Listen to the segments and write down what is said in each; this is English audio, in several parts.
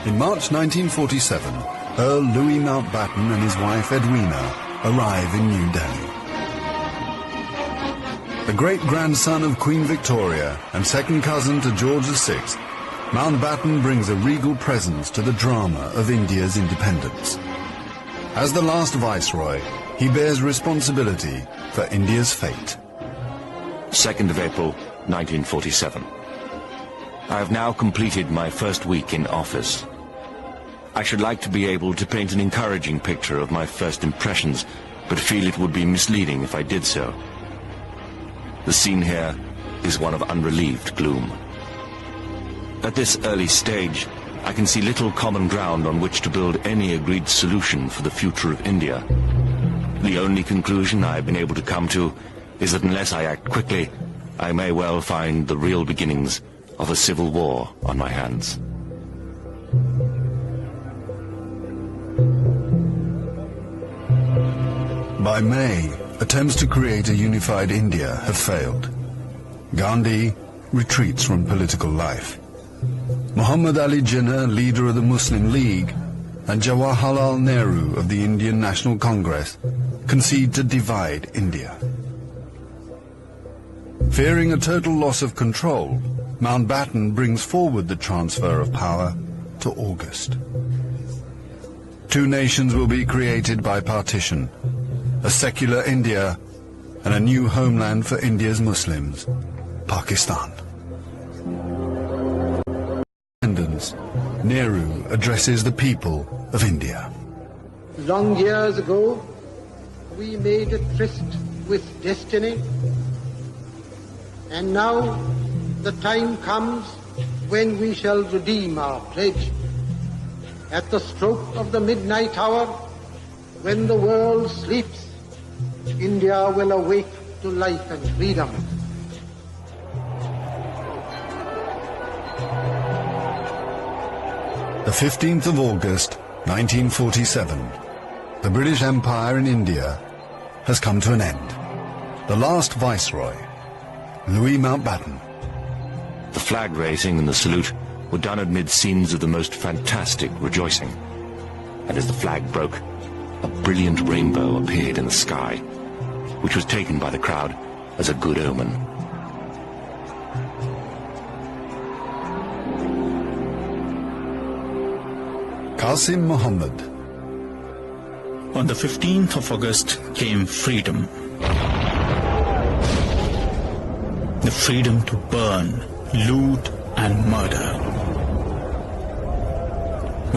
In March 1947, Earl Louis Mountbatten and his wife Edwina arrive in New Delhi. The great-grandson of Queen Victoria and second cousin to George VI, Mountbatten brings a regal presence to the drama of India's independence. As the last viceroy, he bears responsibility for India's fate. 2nd of April, 1947. I have now completed my first week in office. I should like to be able to paint an encouraging picture of my first impressions, but feel it would be misleading if I did so. The scene here is one of unrelieved gloom. At this early stage, I can see little common ground on which to build any agreed solution for the future of India. The only conclusion I have been able to come to is that unless I act quickly, I may well find the real beginnings of a civil war on my hands. By May, attempts to create a unified India have failed. Gandhi retreats from political life. Muhammad Ali Jinnah, leader of the Muslim League, and Jawaharlal Nehru of the Indian National Congress concede to divide India. Fearing a total loss of control, Mountbatten brings forward the transfer of power to August. Two nations will be created by partition, a secular India and a new homeland for India's Muslims, Pakistan. Independence, Nehru addresses the people of India. Long years ago, we made a tryst with destiny, and now the time comes when we shall redeem our pledge. At the stroke of the midnight hour, when the world sleeps, India will awake to life and freedom. The 15th of August, 1947. The British Empire in India has come to an end. The last viceroy, Louis Mountbatten. The flag raising and the salute were done amid scenes of the most fantastic rejoicing. And as the flag broke, a brilliant rainbow appeared in the sky, which was taken by the crowd as a good omen. Qasim Muhammad. On the 15th of August came freedom. The freedom to burn, loot and murder.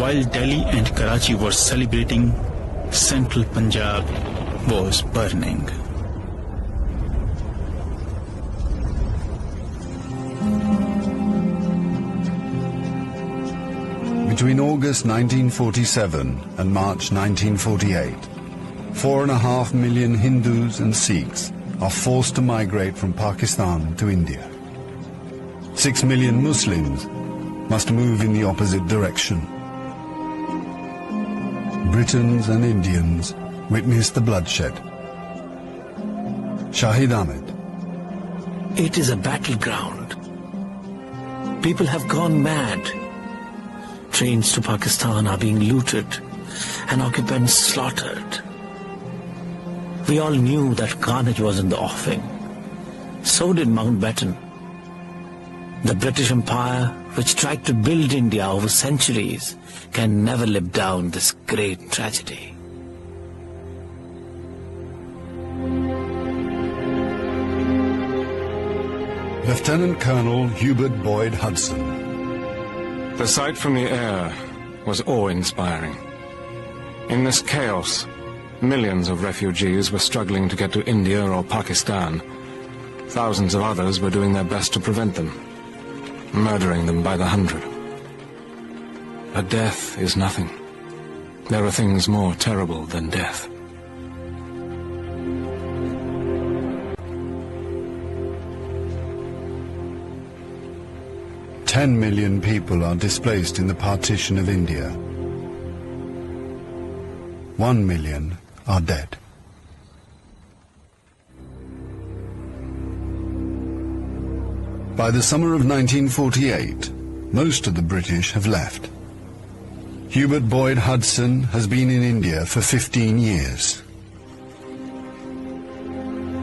While Delhi and Karachi were celebrating, central Punjab was burning. Between August 1947 and March 1948, 4.5 million Hindus and Sikhs are forced to migrate from Pakistan to India. 6 million Muslims must move in the opposite direction. Britons and Indians witness the bloodshed. Shahid Ahmed. It is a battleground. People have gone mad. Trains to Pakistan are being looted and occupants slaughtered. We all knew that carnage was in the offing. So did Mountbatten. The British Empire, which tried to build India over centuries, can never live down this great tragedy. Lieutenant Colonel Hubert Boyd Hudson. The sight from the air was awe-inspiring. In this chaos, millions of refugees were struggling to get to India or Pakistan. Thousands of others were doing their best to prevent them, murdering them by the hundred. But death is nothing. There are things more terrible than death. Ten million people are displaced in the partition of India. 1 million are dead. By the summer of 1948, most of the British have left. Hubert Boyd Hudson has been in India for 15 years.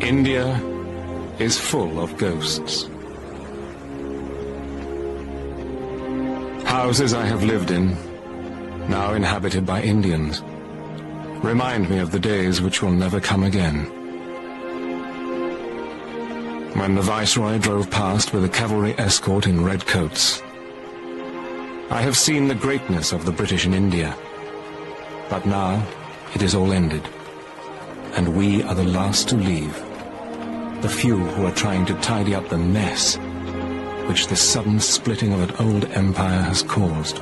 India is full of ghosts. Houses I have lived in, now inhabited by Indians, remind me of the days which will never come again. When the Viceroy drove past with a cavalry escort in red coats. I have seen the greatness of the British in India, but now it is all ended, and we are the last to leave, the few who are trying to tidy up the mess which the sudden splitting of an old empire has caused.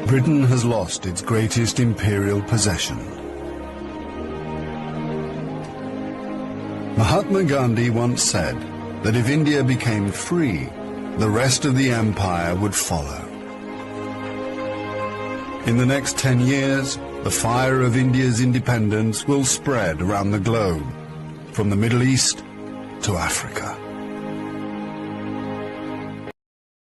Britain has lost its greatest imperial possession. Mahatma Gandhi once said that if India became free, the rest of the empire would follow. In the next 10 years, the fire of India's independence will spread around the globe, from the Middle East to Africa.